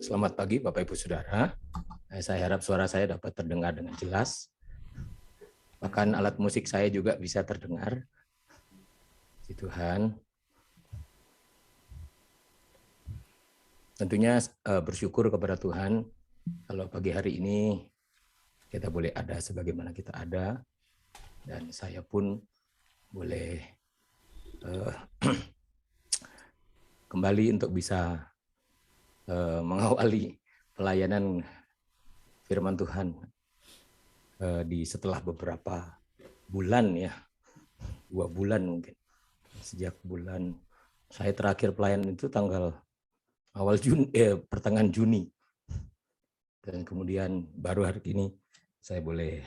Selamat pagi Bapak Ibu Saudara. Saya harap suara saya dapat terdengar dengan jelas. Bahkan alat musik saya juga bisa terdengar. Puji Tuhan. Tentunya bersyukur kepada Tuhan kalau pagi hari ini kita boleh ada sebagaimana kita ada, dan saya pun boleh kembali untuk bisa mengawali pelayanan firman Tuhan di setelah beberapa bulan, ya, 2 bulan mungkin. Sejak bulan saya terakhir pelayanan itu tanggal pertengahan Juni, dan kemudian baru hari ini saya boleh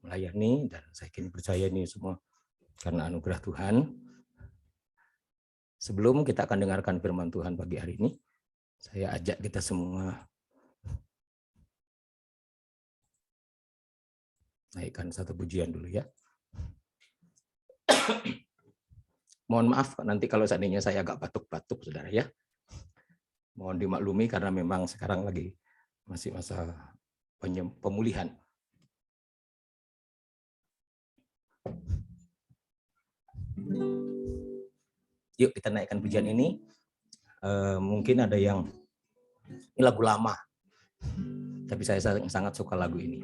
melayani, dan saya kini percaya ini semua karena anugerah Tuhan. Sebelum kita akan dengarkan firman Tuhan pagi hari ini, saya ajak kita semua naikkan satu pujian dulu, ya. Mohon maaf nanti kalau seandainya saya agak batuk-batuk, saudara, ya. Mohon dimaklumi karena memang sekarang lagi masih masa pemulihan. Yuk kita naikkan pujian ini. Mungkin ada yang ini lagu lama, tapi saya sangat suka lagu ini.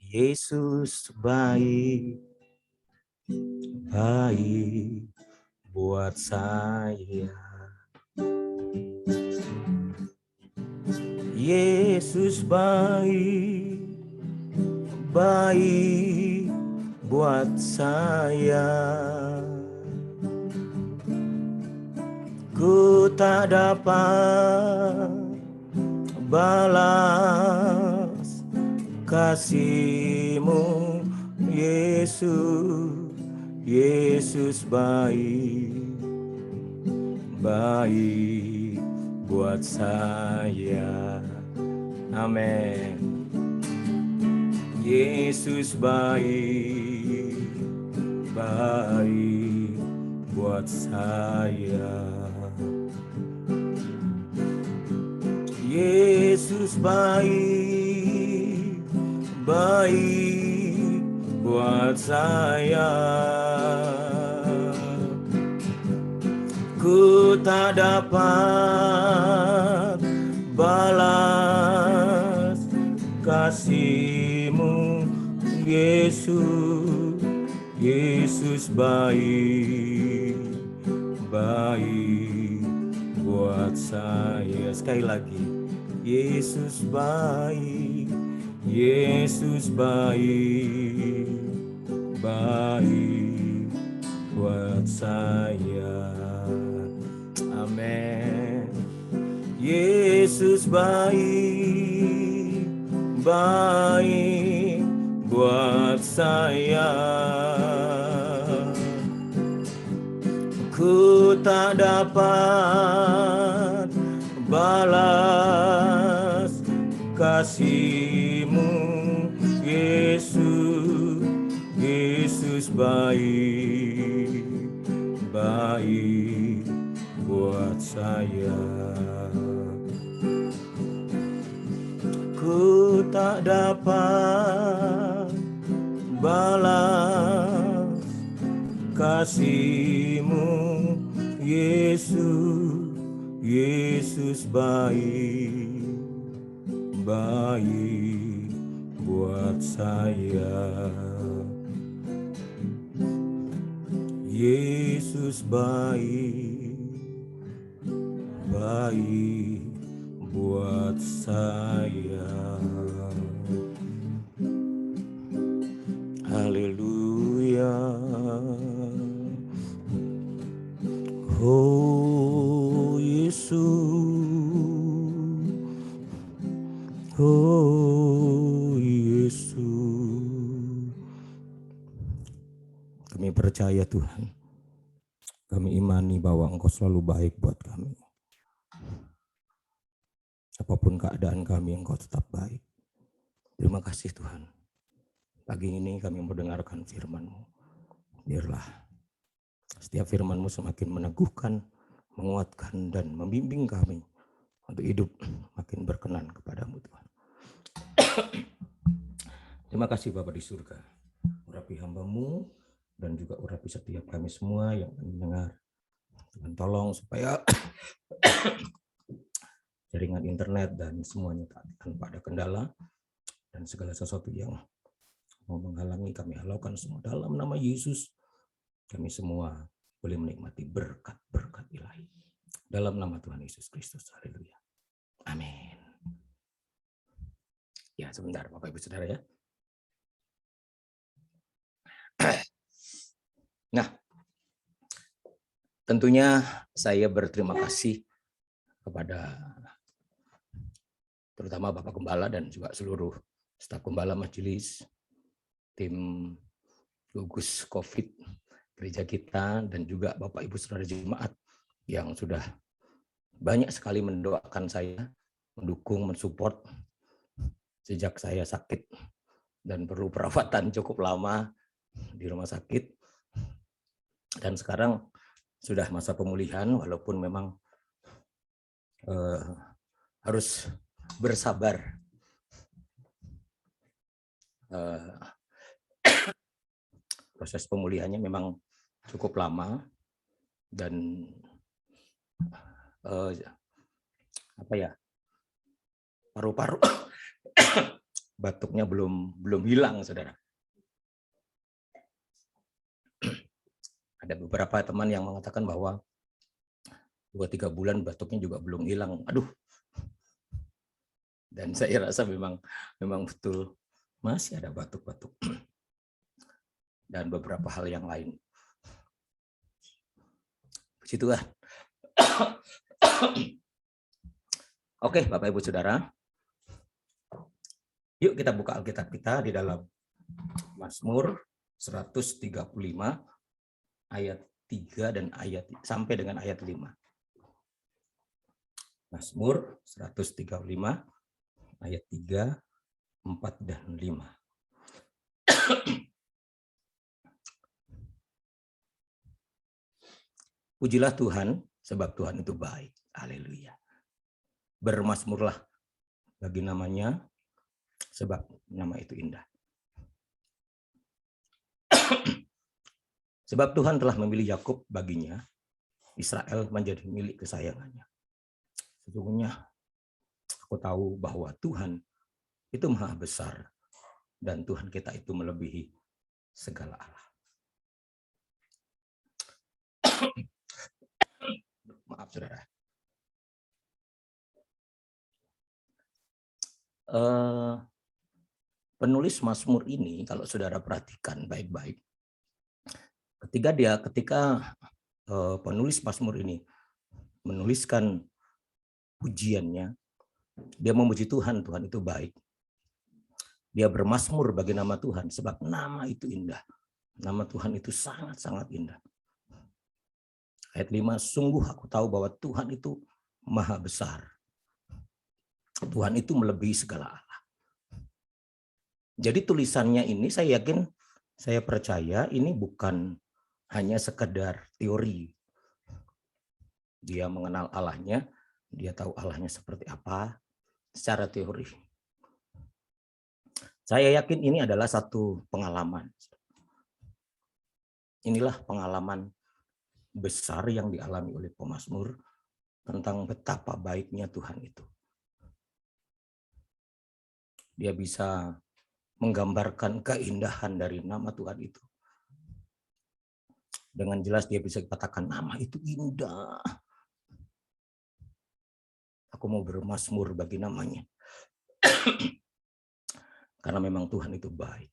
Yesus baik, baik buat saya. Yesus baik, baik buat saya. Ku tak dapat balas kasih-Mu, Yesus. Yesus baik, baik buat saya. Amin. Yesus baik, baik buat saya. Yesus baik, baik buat saya. Ku tak dapat balas kasih-Mu, Yesus. Yesus baik, baik buat saya. Sekali lagi, Yesus baik, Yesus baik, baik buat saya. Amin. Yesus baik, baik buat saya. Ku tak dapat balas kasih-Mu, Yesus. Yesus baik, baik buat saya. Ku tak dapat balas kasih-Mu, Yesus. Yesus baik, baik buat saya. Yesus baik, baik buat saya. Haleluya. Oh Yesus, oh Yesus. Kami percaya Tuhan, kami imani bahwa Engkau selalu baik buat kami. Apapun keadaan kami, Engkau tetap baik. Terima kasih Tuhan. Pagi ini kami mendengarkan firman-Mu. Biarlah Setiap firman-Mu semakin meneguhkan, menguatkan, dan membimbing kami untuk hidup makin berkenan kepadamu Tuhan. Terima kasih Bapa di surga. Urapi hamba-Mu dan juga urapi setiap kami semua yang mendengar. Tuhan tolong supaya jaringan internet dan semuanya tanpa ada kendala, dan segala sesuatu yang mau menghalangi kami halaukan semua dalam nama Yesus. Kami semua boleh menikmati berkat-berkat ilahi. Dalam nama Tuhan Yesus Kristus. Haleluya. Amin. Ya, sebentar Bapak Ibu Saudara ya. Nah, tentunya saya berterima kasih kepada terutama Bapak Gembala dan juga seluruh staf Gembala Majelis, tim gugus COVID gereja kita, dan juga Bapak Ibu Saudara jemaat yang sudah banyak sekali mendoakan saya, mendukung, mensupport sejak saya sakit dan perlu perawatan cukup lama di rumah sakit. Dan sekarang sudah masa pemulihan, walaupun memang harus bersabar. Proses pemulihannya memang cukup lama dan paru-paru batuknya belum hilang, saudara. Ada beberapa teman yang mengatakan bahwa 2-3 bulan batuknya juga belum hilang. Aduh. Dan saya rasa memang betul masih ada batuk-batuk. Dan beberapa hal yang lain. Puji Tuhan. Oke, Bapak Ibu Saudara. Yuk kita buka Alkitab kita di dalam Mazmur 135 ayat 3 dan ayat sampai dengan ayat 5. Mazmur 135 ayat 3, 4 dan 5. Pujilah Tuhan, sebab Tuhan itu baik. Haleluya. Bermazmurlah bagi namanya, sebab nama itu indah. Sebab Tuhan telah memilih Yakub baginya, Israel menjadi milik kesayangannya. Sesungguhnya aku tahu bahwa Tuhan itu maha besar, dan Tuhan kita itu melebihi segala Allah. Maaf, saudara. Penulis Mazmur ini, kalau saudara perhatikan baik-baik, ketika penulis Mazmur ini menuliskan pujiannya, dia memuji Tuhan, Tuhan itu baik. Dia bermazmur bagi nama Tuhan, sebab nama itu indah. Nama Tuhan itu sangat-sangat indah. Ayat 5, sungguh aku tahu bahwa Tuhan itu maha besar. Tuhan itu melebihi segala Allah. Jadi tulisannya ini saya yakin, saya percaya ini bukan hanya sekedar teori. Dia mengenal Allahnya, dia tahu Allahnya seperti apa secara teori. Saya yakin ini adalah satu pengalaman. Inilah pengalaman besar yang dialami oleh pemazmur tentang betapa baiknya Tuhan itu. Dia bisa menggambarkan keindahan dari nama Tuhan itu. Dengan jelas dia bisa katakan nama itu indah. Aku mau bermazmur bagi namanya. Karena memang Tuhan itu baik.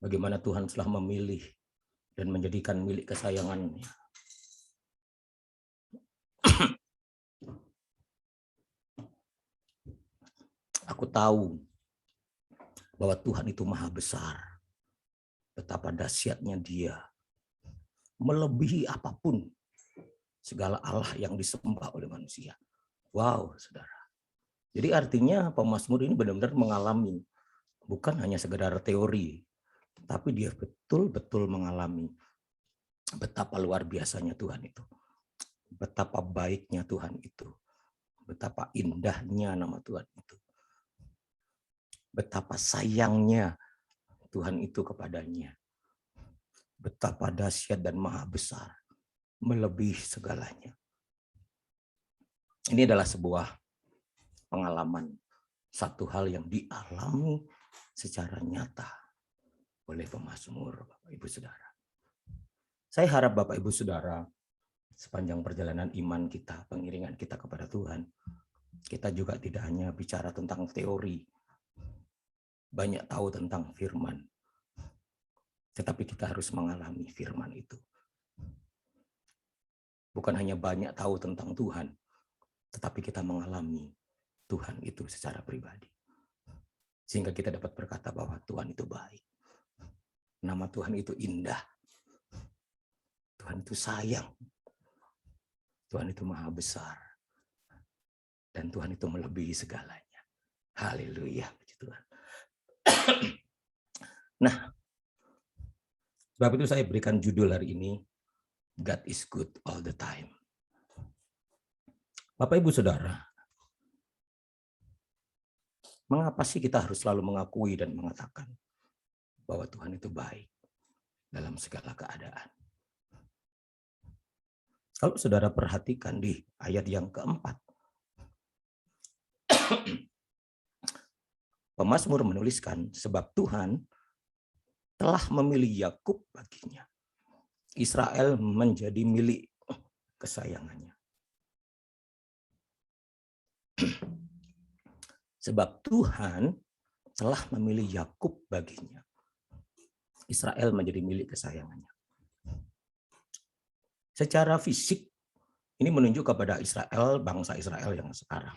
Bagaimana Tuhan telah memilih dan menjadikan milik kesayangannya. Aku tahu bahwa Tuhan itu maha besar. Betapa dahsyatnya dia. Melebihi apapun segala Allah yang disembah oleh manusia. Wow, saudara. Jadi artinya pemazmur ini benar-benar mengalami. Bukan hanya sekedar teori. Tapi dia betul-betul mengalami Betapa luar biasanya Tuhan itu. Betapa baiknya Tuhan itu. Betapa indahnya nama Tuhan itu. Betapa sayangnya Tuhan itu kepadanya. Betapa dahsyat dan maha besar. Melebihi segalanya. Ini adalah sebuah pengalaman. Satu hal yang dialami secara nyata oleh pemazmur, Bapak Ibu Saudara. Saya harap Bapak Ibu Saudara, sepanjang perjalanan iman kita, pengiringan kita kepada Tuhan, kita juga tidak hanya bicara tentang teori, banyak tahu tentang firman, tetapi kita harus mengalami firman itu. Bukan hanya banyak tahu tentang Tuhan, tetapi kita mengalami Tuhan itu secara pribadi. Sehingga kita dapat berkata bahwa Tuhan itu baik. Nama Tuhan itu indah. Tuhan itu sayang. Tuhan itu maha besar. Dan Tuhan itu melebihi segalanya. Haleluya, puji Tuhan. Nah, sebab itu saya berikan judul hari ini, God is good all the time. Bapak Ibu Saudara, mengapa sih kita harus selalu mengakui dan mengatakan bahwa Tuhan itu baik dalam segala keadaan? Kalau saudara perhatikan di ayat yang keempat, pemazmur menuliskan, sebab Tuhan telah memilih Yakub baginya. Israel menjadi milik kesayangannya. Sebab Tuhan telah memilih Yakub baginya. Israel menjadi milik kesayangannya. Secara fisik, ini menunjuk kepada Israel, bangsa Israel yang sekarang.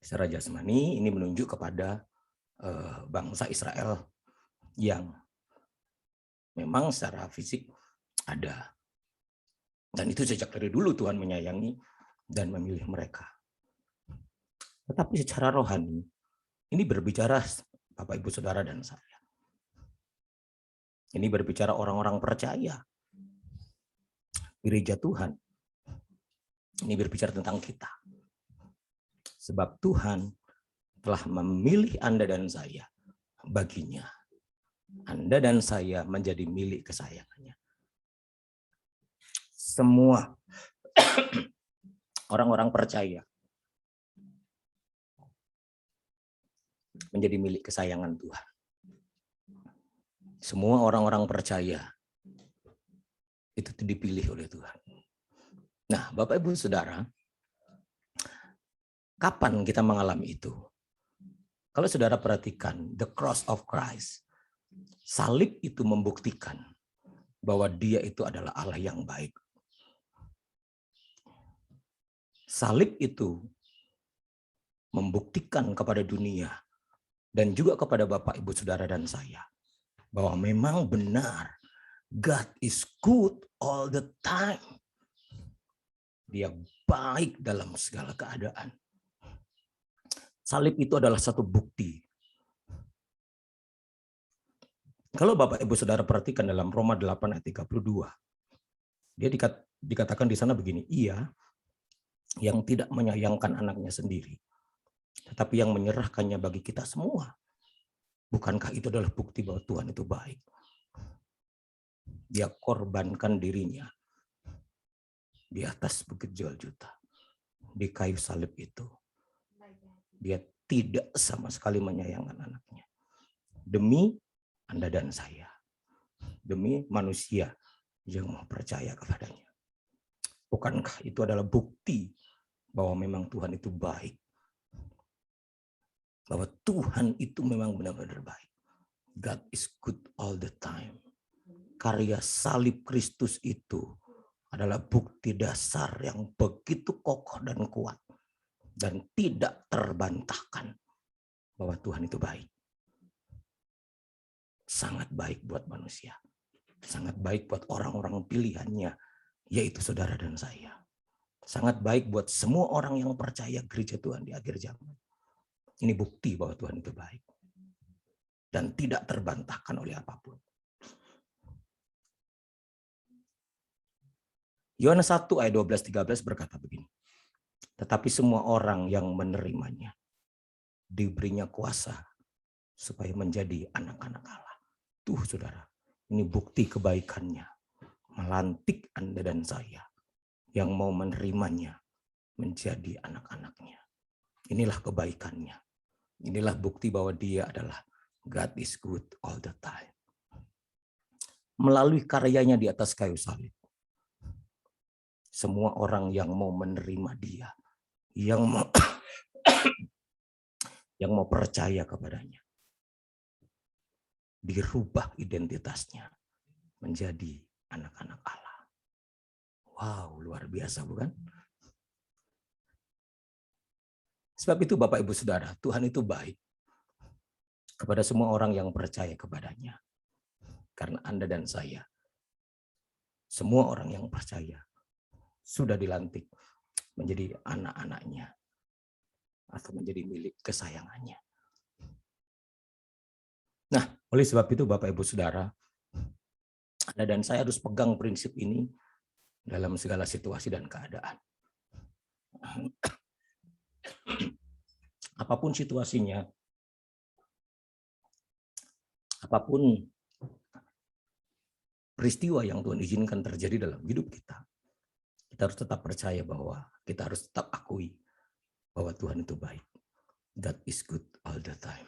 Secara jasmani, ini menunjuk kepada bangsa Israel yang memang secara fisik ada. Dan itu sejak dari dulu Tuhan menyayangi dan memilih mereka. Tetapi secara rohani, ini berbicara Bapak Ibu Saudara dan saya. Ini berbicara orang-orang percaya. Gereja Tuhan. Ini berbicara tentang kita. Sebab Tuhan telah memilih Anda dan saya baginya. Anda dan saya menjadi milik kesayangannya. Semua orang-orang percaya menjadi milik kesayangan Tuhan. Semua orang-orang percaya itu dipilih oleh Tuhan. Nah, Bapak Ibu Saudara, kapan kita mengalami itu? Kalau saudara perhatikan, the cross of Christ, salib itu membuktikan bahwa Dia itu adalah Allah yang baik. Salib itu membuktikan kepada dunia dan juga kepada Bapak, Ibu, Saudara, dan saya bahwa memang benar God is good all the time. Dia baik dalam segala keadaan. Salib itu adalah satu bukti. Kalau Bapak Ibu Saudara perhatikan dalam Roma 8 ayat 32, dia dikatakan di sana begini, Ia yang tidak menyayangkan anaknya sendiri, tetapi yang menyerahkannya bagi kita semua. Bukankah itu adalah bukti bahwa Tuhan itu baik? Dia korbankan dirinya di atas bukit Golgota, di kayu salib itu. Dia tidak sama sekali menyayangkan anaknya. Demi Anda dan saya. Demi manusia yang mau percaya kepadanya. Bukankah itu adalah bukti bahwa memang Tuhan itu baik? Bahwa Tuhan itu memang benar-benar baik. God is good all the time. Karya salib Kristus itu adalah bukti dasar yang begitu kokoh dan kuat. Dan tidak terbantahkan bahwa Tuhan itu baik. Sangat baik buat manusia. Sangat baik buat orang-orang pilihannya, yaitu saudara dan saya. Sangat baik buat semua orang yang percaya gereja Tuhan di akhir zaman. Ini bukti bahwa Tuhan itu baik. Dan tidak terbantahkan oleh apapun. Yohanes 1 ayat 12-13 berkata begini. Tetapi semua orang yang menerimanya diberinya kuasa supaya menjadi anak-anak Allah. Tuh saudara, ini bukti kebaikannya. Melantik Anda dan saya yang mau menerimanya menjadi anak-anaknya. Inilah kebaikannya. Inilah bukti bahwa dia adalah God is good all the time. Melalui karyanya di atas kayu salib. Semua orang yang mau menerima dia, yang mau percaya kepadanya, dirubah identitasnya menjadi anak-anak Allah. Wow, luar biasa bukan? Sebab itu Bapak Ibu Saudara, Tuhan itu baik kepada semua orang yang percaya kepadanya. Karena Anda dan saya, semua orang yang percaya sudah dilantik menjadi anak-anaknya atau menjadi milik kesayangannya. Nah, oleh sebab itu Bapak Ibu Saudara, Anda dan saya harus pegang prinsip ini dalam segala situasi dan keadaan. Apapun situasinya, apapun peristiwa yang Tuhan izinkan terjadi dalam hidup kita, kita harus tetap percaya bahwa kita harus tetap akui bahwa Tuhan itu baik. God is good all the time.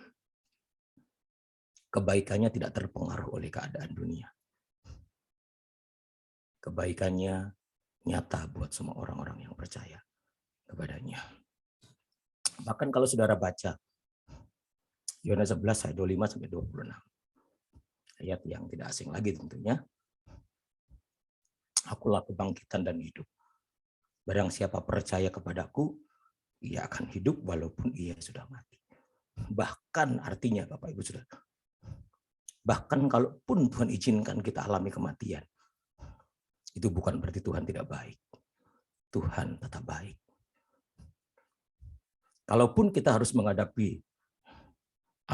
Kebaikannya tidak terpengaruh oleh keadaan dunia. Kebaikannya nyata buat semua orang-orang yang percaya kepadanya. Bahkan kalau saudara baca Yohanes 11 ayat 25 sampai 26. Ayat yang tidak asing lagi tentunya. Akulah kebangkitan dan hidup. Barang siapa percaya kepadaku, ia akan hidup walaupun ia sudah mati. Bahkan artinya Bapak Ibu Saudara, bahkan kalaupun Tuhan izinkan kita alami kematian, itu bukan berarti Tuhan tidak baik. Tuhan tetap baik. Kalaupun kita harus menghadapi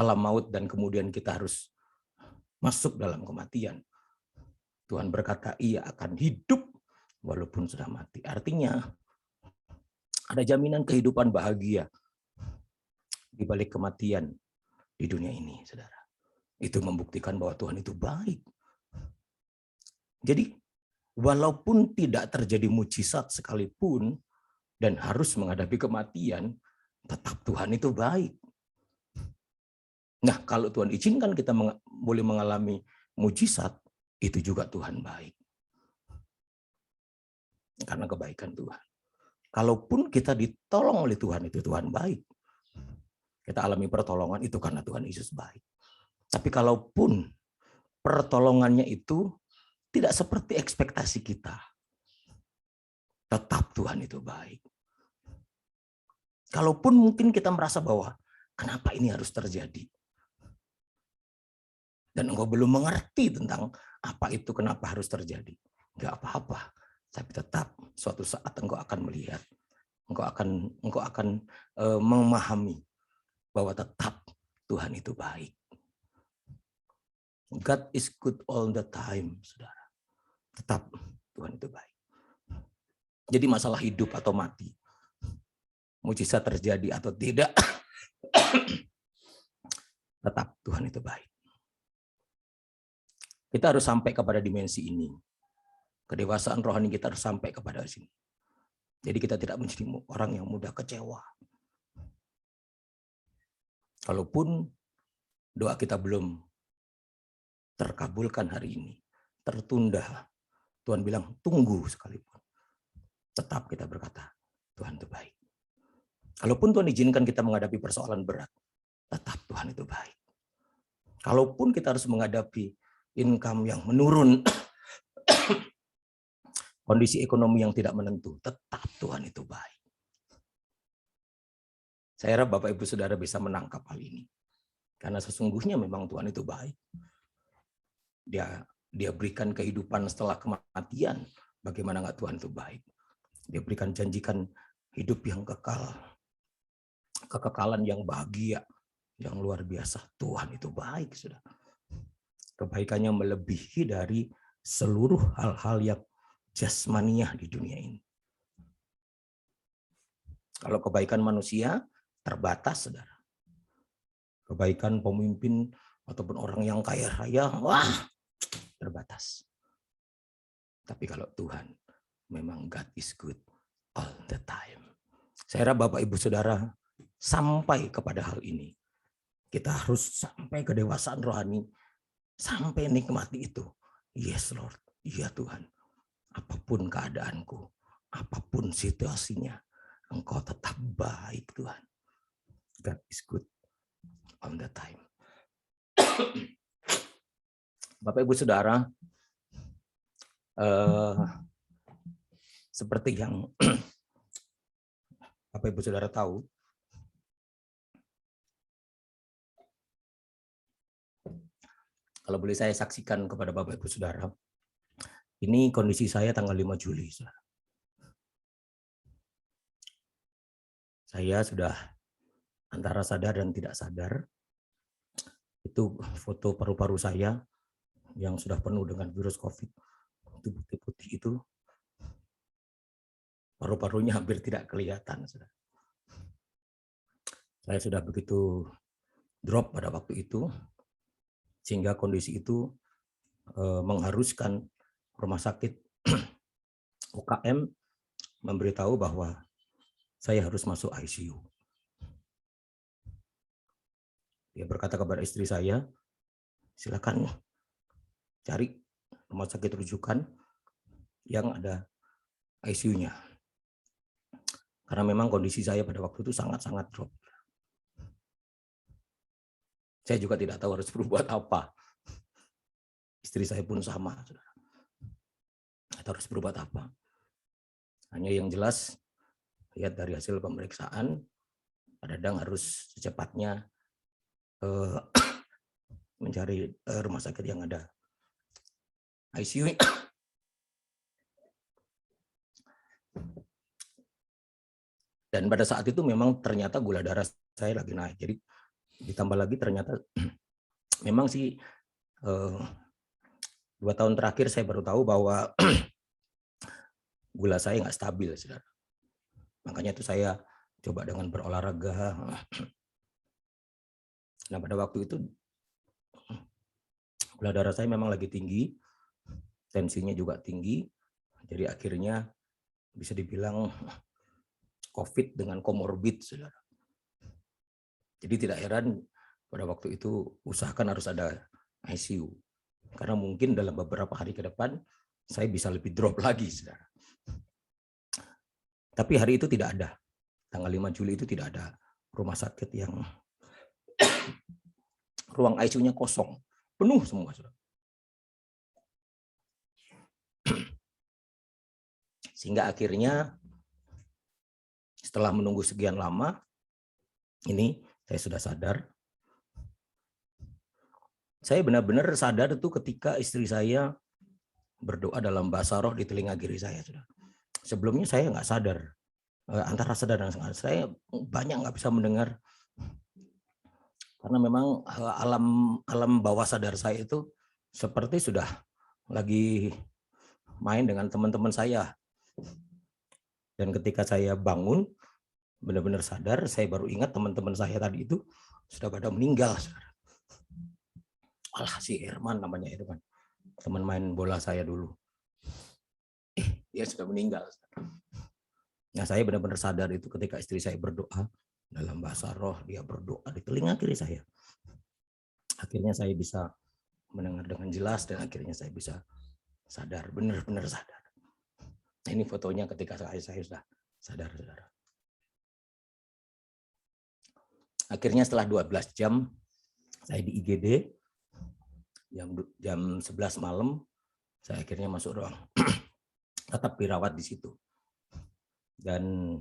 alam maut dan kemudian kita harus masuk dalam kematian, Tuhan berkata ia akan hidup walaupun sudah mati. Artinya ada jaminan kehidupan bahagia di balik kematian di dunia ini, saudara. Itu membuktikan bahwa Tuhan itu baik. Jadi walaupun tidak terjadi mujizat sekalipun dan harus menghadapi kematian, tetap Tuhan itu baik. Nah, kalau Tuhan izinkan kita boleh mengalami mujizat, itu juga Tuhan baik. Karena kebaikan Tuhan. Kalaupun kita ditolong oleh Tuhan, itu Tuhan baik. Kita alami pertolongan itu karena Tuhan Yesus baik. Tapi kalaupun pertolongannya itu tidak seperti ekspektasi kita, tetap Tuhan itu baik. Kalaupun mungkin kita merasa bahwa kenapa ini harus terjadi? Dan engkau belum mengerti tentang apa itu kenapa harus terjadi. Enggak apa-apa. Tapi tetap suatu saat engkau akan melihat. Engkau akan memahami bahwa tetap Tuhan itu baik. God is good all the time, saudara. Tetap Tuhan itu baik. Jadi masalah hidup atau mati, mujizat terjadi atau tidak, tetap Tuhan itu baik. Kita harus sampai kepada dimensi ini. Kedewasaan rohani kita harus sampai kepada sini. Jadi kita tidak menjadi orang yang mudah kecewa. Kalaupun doa kita belum terkabulkan hari ini, tertunda, Tuhan bilang tunggu sekalipun. Tetap kita berkata, Tuhan itu baik. Kalaupun Tuhan izinkan kita menghadapi persoalan berat, tetap Tuhan itu baik. Kalaupun kita harus menghadapi income yang menurun, kondisi ekonomi yang tidak menentu, tetap Tuhan itu baik. Saya harap Bapak Ibu Saudara bisa menangkap hal ini. Karena sesungguhnya memang Tuhan itu baik. Dia berikan kehidupan setelah kematian. Bagaimana enggak Tuhan itu baik? Dia berikan janjikan hidup yang kekal. Kekekalan yang bahagia, yang luar biasa. Tuhan itu baik, saudara. Kebaikannya melebihi dari seluruh hal-hal yang jasmania di dunia ini. Kalau kebaikan manusia terbatas, saudara. Kebaikan pemimpin ataupun orang yang kaya raya, wah, terbatas. Tapi kalau Tuhan, memang God is good all the time. Saya harap Bapak Ibu Saudara sampai kepada hal ini. Kita harus sampai kedewasaan rohani, sampai nikmati itu. Yes Lord, iya Tuhan. Apapun keadaanku, apapun situasinya, Engkau tetap baik Tuhan. God is good all the time. Bapak Ibu Saudara, seperti yang Bapak Ibu Saudara tahu, kalau boleh saya saksikan kepada Bapak Ibu Saudara, ini kondisi saya tanggal 5 Juli. Saudara. Saya sudah antara sadar dan tidak sadar. Itu foto paru-paru saya yang sudah penuh dengan virus COVID. Itu putih-putih itu. Paru-parunya hampir tidak kelihatan. Saudara. Saya sudah begitu drop pada waktu itu, sehingga kondisi itu mengharuskan rumah sakit UKM memberitahu bahwa saya harus masuk ICU. Dia berkata kepada istri saya, silakan cari rumah sakit rujukan yang ada ICU-nya. Karena memang kondisi saya pada waktu itu sangat-sangat drop. Saya juga tidak tahu harus berbuat apa. Istri saya pun sama. Atau harus berbuat apa. Hanya yang jelas, lihat dari hasil pemeriksaan, Pak Dadang harus secepatnya mencari rumah sakit yang ada ICU. Dan pada saat itu memang ternyata gula darah saya lagi naik. Jadi ditambah lagi ternyata memang sih 2 tahun terakhir saya baru tahu bahwa gula saya nggak stabil, saudara. Makanya itu saya coba dengan berolahraga. Nah pada waktu itu gula darah saya memang lagi tinggi, tensinya juga tinggi, jadi akhirnya bisa dibilang COVID dengan komorbid, saudara. Jadi tidak heran pada waktu itu usahakan harus ada ICU, karena mungkin dalam beberapa hari ke depan saya bisa lebih drop lagi, saudara. Tapi hari itu tidak ada, tanggal 5 Juli itu tidak ada rumah sakit yang ruang ICU-nya kosong, penuh semua. Sehingga akhirnya setelah menunggu sekian lama, ini saya sudah sadar. Saya benar-benar sadar itu ketika istri saya berdoa dalam bahasa roh di telinga kiri saya. Sebelumnya saya nggak sadar, antara sadar dan sadar. Saya banyak nggak bisa mendengar. Karena memang alam bawah sadar saya itu seperti sudah lagi main dengan teman-teman saya. Dan ketika saya bangun, benar-benar sadar, saya baru ingat teman-teman saya tadi itu sudah pada meninggal. Alah, si Herman namanya itu kan, teman main bola saya dulu. Dia sudah meninggal. Nah, saya benar-benar sadar itu ketika istri saya berdoa dalam bahasa roh, dia berdoa di telinga kiri saya. Akhirnya saya bisa mendengar dengan jelas dan akhirnya saya bisa sadar, benar-benar sadar. Nah, ini fotonya ketika saya sudah sadar, saudara. Akhirnya setelah 12 jam saya di IGD, jam 11 malam saya akhirnya masuk ruang. Tetap dirawat di situ. Dan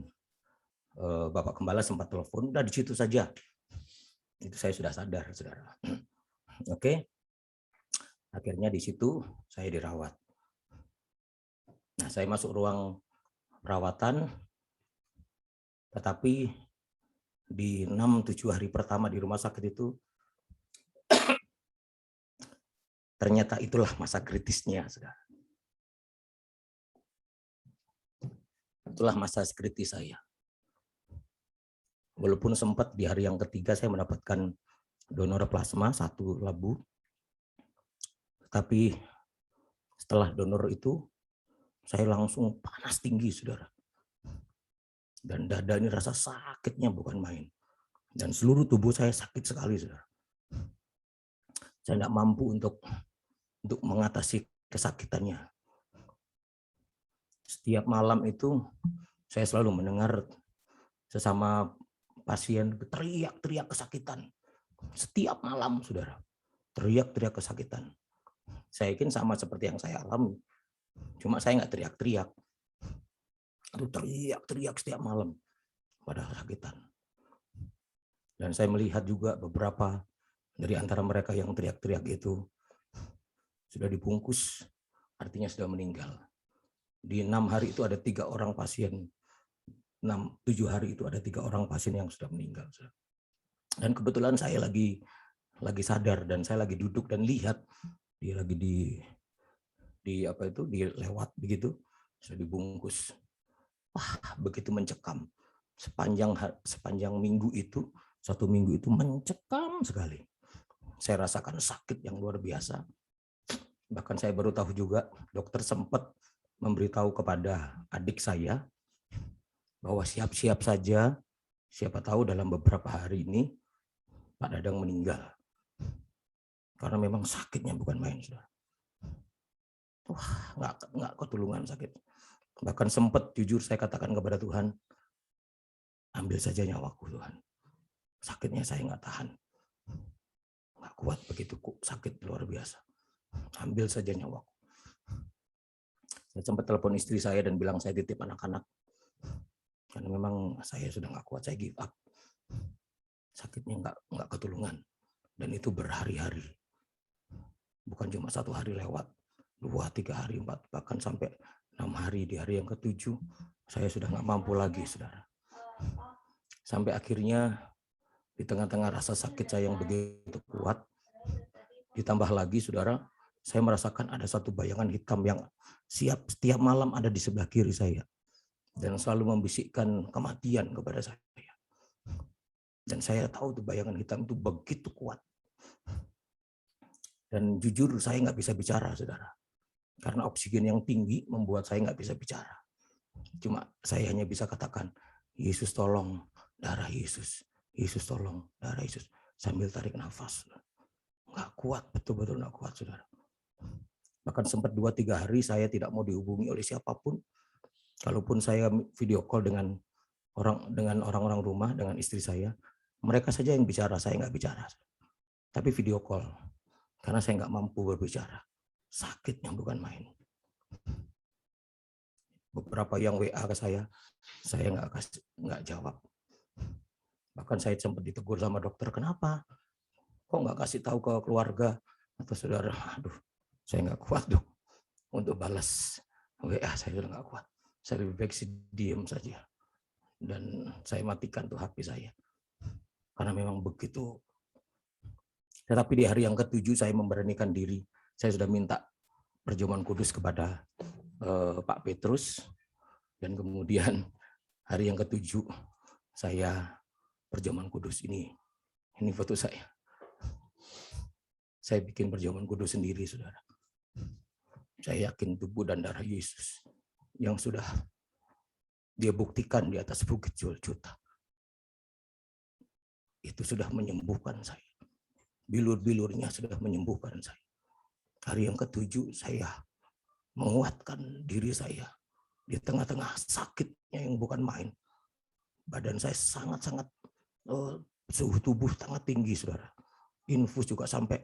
Bapak Gembala sempat telepon, udah di situ saja. Itu saya sudah sadar, saudara. Oke. Akhirnya di situ saya dirawat. Nah, saya masuk ruang perawatan, tetapi di 6-7 hari pertama di rumah sakit itu, ternyata itulah masa kritisnya, saudara. itulah masa kritis saya. Walaupun sempat di hari yang ketiga saya mendapatkan donor plasma 1 labu, tapi setelah donor itu saya langsung panas tinggi, saudara. Dan dada ini rasa sakitnya bukan main. Dan seluruh tubuh saya sakit sekali, saudara. Saya tidak mampu untuk mengatasi kesakitannya. Setiap malam itu saya selalu mendengar sesama pasien teriak-teriak kesakitan. Setiap malam, saudara, teriak-teriak kesakitan. Saya yakin sama seperti yang saya alami. Cuma saya nggak teriak-teriak. Itu teriak-teriak setiap malam pada kesakitan. Dan saya melihat juga beberapa dari antara mereka yang teriak-teriak itu sudah dibungkus, artinya sudah meninggal. Di 6 hari itu ada 3 orang pasien. 7 hari itu ada 3 orang pasien yang sudah meninggal. Dan kebetulan saya lagi sadar dan saya lagi duduk dan lihat dia lagi di lewat begitu, sudah dibungkus. Wah, begitu mencekam. Sepanjang minggu itu, 1 minggu itu mencekam sekali. Saya rasakan sakit yang luar biasa. Bahkan saya baru tahu juga, dokter sempat memberitahu kepada adik saya bahwa siap-siap saja, siapa tahu dalam beberapa hari ini Pak Dadang meninggal. Karena memang sakitnya bukan main, saudara. Wah, nggak ketulungan sakit. Bahkan sempat jujur saya katakan kepada Tuhan, ambil saja nyawaku Tuhan. Sakitnya saya nggak tahan. Nggak kuat begitu sakit luar biasa. Ambil saja nyawaku. Saya sempat telepon istri saya dan bilang saya titip anak-anak. Karena memang saya sudah nggak kuat, saya give up. Sakitnya nggak ketulungan. Dan itu berhari-hari. Bukan cuma 1 hari lewat, 2, 3 hari, 4, bahkan sampai 6 hari. Di hari yang ke-7, saya sudah nggak mampu lagi, saudara. Sampai akhirnya di tengah-tengah rasa sakit saya yang begitu kuat, ditambah lagi, saudara, saya merasakan ada satu bayangan hitam yang setiap malam ada di sebelah kiri saya. Dan selalu membisikkan kematian kepada saya. Dan saya tahu tuh bayangan hitam itu begitu kuat. Dan jujur saya nggak bisa bicara, saudara. Karena oksigen yang tinggi membuat saya nggak bisa bicara. Cuma saya hanya bisa katakan, Yesus tolong, darah Yesus. Yesus tolong, darah Yesus. Sambil tarik nafas. Nggak kuat, betul-betul nggak kuat, saudara. Bahkan sempat 2-3 hari saya tidak mau dihubungi oleh siapapun. Kalaupun saya video call dengan orang-orang rumah, dengan istri saya, mereka saja yang bicara, saya nggak bicara. Tapi video call. Karena saya nggak mampu berbicara. Sakitnya bukan main. Beberapa yang WA ke saya nggak jawab. Bahkan saya sempat ditegur sama dokter, kenapa? Kok nggak kasih tahu ke keluarga atau saudara? Aduh, saya nggak kuat dong untuk balas WA, saya sudah nggak kuat. Saya lebih baik diam saja. Dan saya matikan tuh HP saya. Karena memang begitu. Tetapi di hari yang ke-7 saya memberanikan diri. Saya sudah minta perjamuan kudus kepada Pak Petrus. Dan kemudian hari yang ke-7 saya perjamuan kudus ini. Ini foto saya. Saya bikin perjamuan kudus sendiri, saudara. Saya yakin tubuh dan darah Yesus yang sudah dia buktikan di atas bukit Golgota. Itu sudah menyembuhkan saya. Bilur-bilurnya sudah menyembuhkan saya. Hari yang ke-7 saya menguatkan diri saya di tengah-tengah sakitnya yang bukan main. Badan saya sangat-sangat, suhu tubuh sangat tinggi, saudara. Infus juga sampai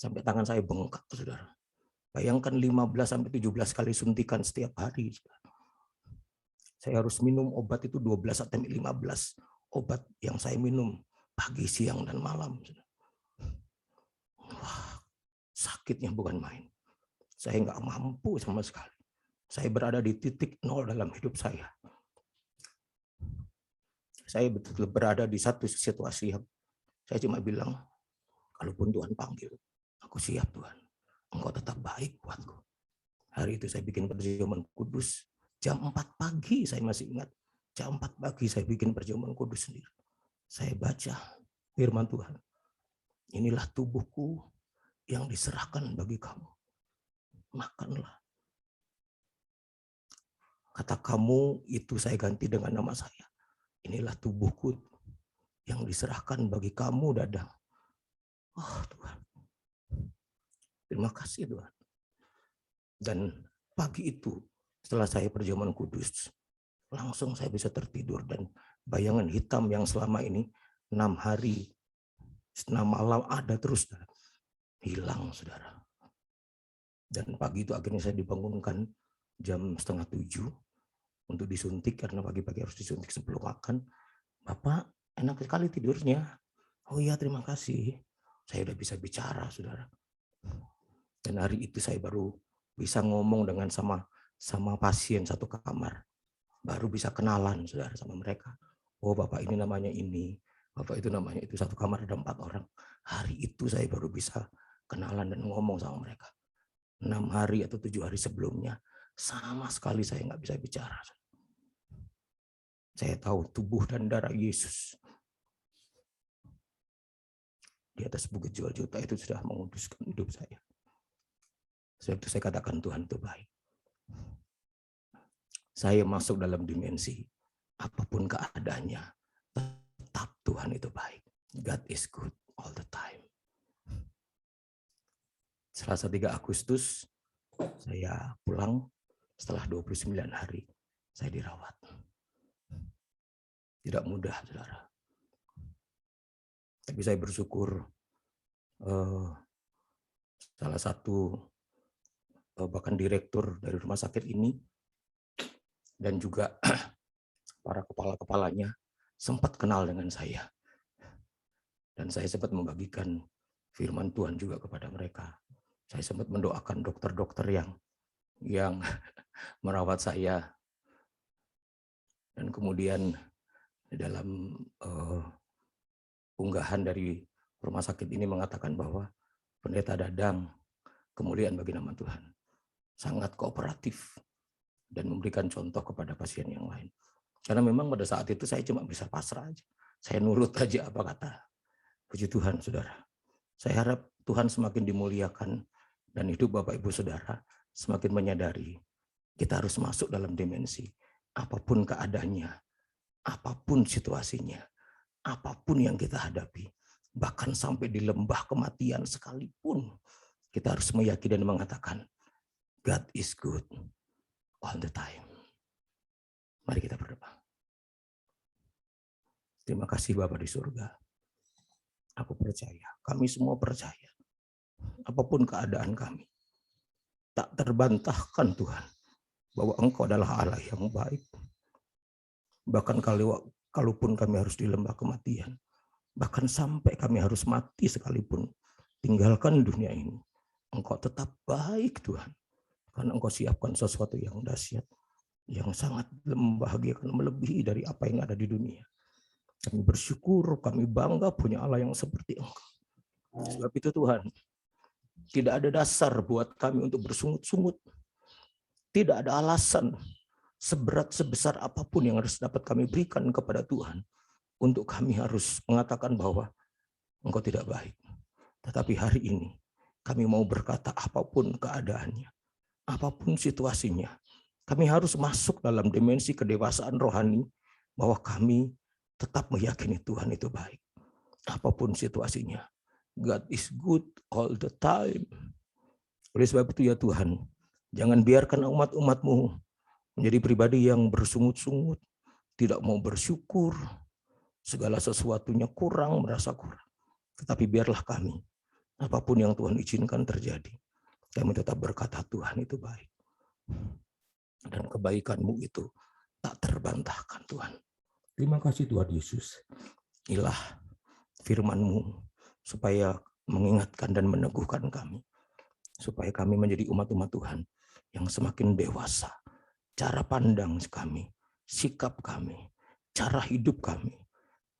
tangan saya bengkak, saudara. Bayangkan 15-17 kali suntikan setiap hari. Saudara. Saya harus minum obat itu 12-15 obat yang saya minum pagi, siang, dan malam. Wah, sakitnya bukan main. Saya nggak mampu sama sekali. Saya berada di titik nol dalam hidup saya. Saya betul-betul berada di satu situasi yang saya cuma bilang, kalaupun Tuhan panggil, aku siap Tuhan. Engkau tetap baik buatku. Hari itu saya bikin perjamuan kudus. Jam 4 pagi saya masih ingat. Jam 4 pagi saya bikin perjamuan kudus sendiri. Saya baca firman Tuhan. Inilah tubuhku yang diserahkan bagi kamu. Makanlah. Kata kamu itu saya ganti dengan nama saya. Inilah tubuhku yang diserahkan bagi kamu, Dadang. Oh Tuhan. Terima kasih Tuhan. Dan pagi itu setelah saya perjamuan kudus, langsung saya bisa tertidur dan bayangan hitam yang selama ini 6 hari, 6 malam ada terus, hilang saudara. Dan pagi itu akhirnya saya dibangunkan jam 6:30 untuk disuntik karena pagi-pagi harus disuntik sebelum makan. Bapak enak sekali tidurnya. Oh iya terima kasih. Saya udah bisa bicara saudara. Dan hari itu saya baru bisa ngomong dengan sama pasien satu kamar. Baru bisa kenalan saudara sama mereka. Oh Bapak ini namanya ini, Bapak itu namanya itu, satu kamar ada 4 orang. Hari itu saya baru bisa kenalan dan ngomong sama mereka. 6 hari atau 7 hari sebelumnya sama sekali saya nggak bisa bicara. Saya tahu tubuh dan darah Yesus di atas bukit Golgota itu sudah menguduskan hidup saya. Sebab itu saya katakan Tuhan itu baik. Saya masuk dalam dimensi apapun keadaannya, tetap Tuhan itu baik. God is good all the time. Selasa 3 Agustus saya pulang setelah 29 hari saya dirawat. Tidak mudah, saudara. Tapi saya bersyukur salah satu bahkan direktur dari rumah sakit ini dan juga para kepala-kepalanya sempat kenal dengan saya. Dan saya sempat membagikan firman Tuhan juga kepada mereka. Saya sempat mendoakan dokter-dokter yang merawat saya. Dan kemudian dalam unggahan dari rumah sakit ini mengatakan bahwa Pendeta Dadang, kemuliaan bagi nama Tuhan, sangat kooperatif dan memberikan contoh kepada pasien yang lain. Karena memang pada saat itu saya cuma bisa pasrah aja. Saya nurut aja apa kata. Puji Tuhan, saudara. Saya harap Tuhan semakin dimuliakan dan hidup Bapak Ibu Saudara semakin menyadari kita harus masuk dalam dimensi apapun keadaannya, apapun situasinya, apapun yang kita hadapi, bahkan sampai di lembah kematian sekalipun, kita harus meyakini dan mengatakan, God is good all the time. Mari kita berdoa. Terima kasih Bapa di surga. Aku percaya, kami semua percaya, apapun keadaan kami, tak terbantahkan Tuhan, bahwa Engkau adalah Allah yang baik. Bahkan kalaupun kami harus di lembah kematian, bahkan sampai kami harus mati sekalipun, tinggalkan dunia ini, Engkau tetap baik Tuhan. Karena Engkau siapkan sesuatu yang dahsyat, yang sangat membahagiakan, melebihi dari apa yang ada di dunia. Kami bersyukur, kami bangga punya Allah yang seperti Engkau. Sebab itu Tuhan, tidak ada dasar buat kami untuk bersungut-sungut. Tidak ada alasan seberat sebesar apapun yang harus dapat kami berikan kepada Tuhan untuk kami harus mengatakan bahwa Engkau tidak baik. Tetapi hari ini kami mau berkata apapun keadaannya, apapun situasinya, kami harus masuk dalam dimensi kedewasaan rohani bahwa kami tetap meyakini Tuhan itu baik. Apapun situasinya, God is good all the time. Oleh sebab itu ya Tuhan, jangan biarkan umat-umat-Mu menjadi pribadi yang bersungut-sungut, tidak mau bersyukur, segala sesuatunya kurang, merasa kurang. Tetapi biarlah kami, apapun yang Tuhan izinkan terjadi, kami tetap berkata Tuhan itu baik. Dan kebaikan-Mu itu tak terbantahkan Tuhan. Terima kasih Tuhan Yesus. Inilah firman-Mu supaya mengingatkan dan meneguhkan kami. Supaya kami menjadi umat-umat Tuhan yang semakin dewasa. Cara pandang kami, sikap kami, cara hidup kami.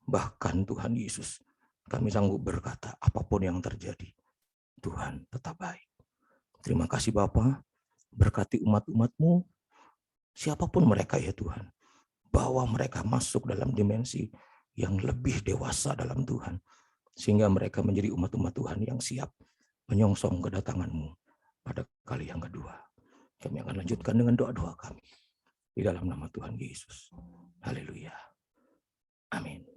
Bahkan Tuhan Yesus, kami sanggup berkata apapun yang terjadi, Tuhan tetap baik. Terima kasih Bapa, berkati umat-umat-Mu siapapun mereka ya Tuhan, bawa mereka masuk dalam dimensi yang lebih dewasa dalam Tuhan, sehingga mereka menjadi umat-umat Tuhan yang siap menyongsong kedatangan-Mu pada kali yang kedua. Kami akan lanjutkan dengan doa-doa kami di dalam nama Tuhan Yesus. Haleluya. Amin.